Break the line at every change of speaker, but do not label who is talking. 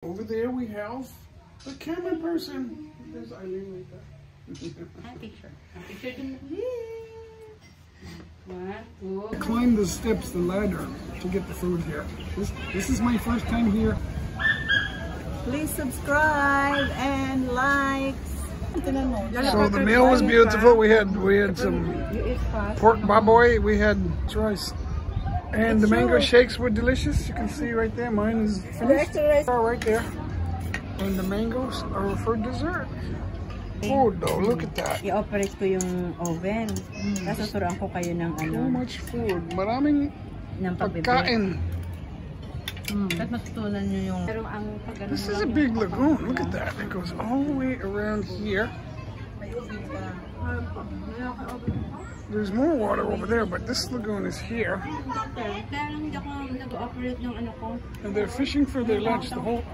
Over there we have the camera person. There's Eileen right there.
Hi, picture. Picture din. One, two.
Climb the steps, the ladder, to get the food here. This is my first time here.
Please subscribe and like.
So the meal was beautiful. We had some pork baboy. We had rice. And the mango shakes were delicious. You can see right there. Mine is finished. Right there. And the mangoes are for dessert. Food though, look at that.
I-operate ko yung oven. Tapos tuturuan ko kayo ng ano.
So much food. Maraming pagkain.
At matutunan nyo yung...
This is a big lagoon. Look at that. It goes all the way around here. There's more water over there, but this lagoon is here. And they're fishing for their lunch. The whole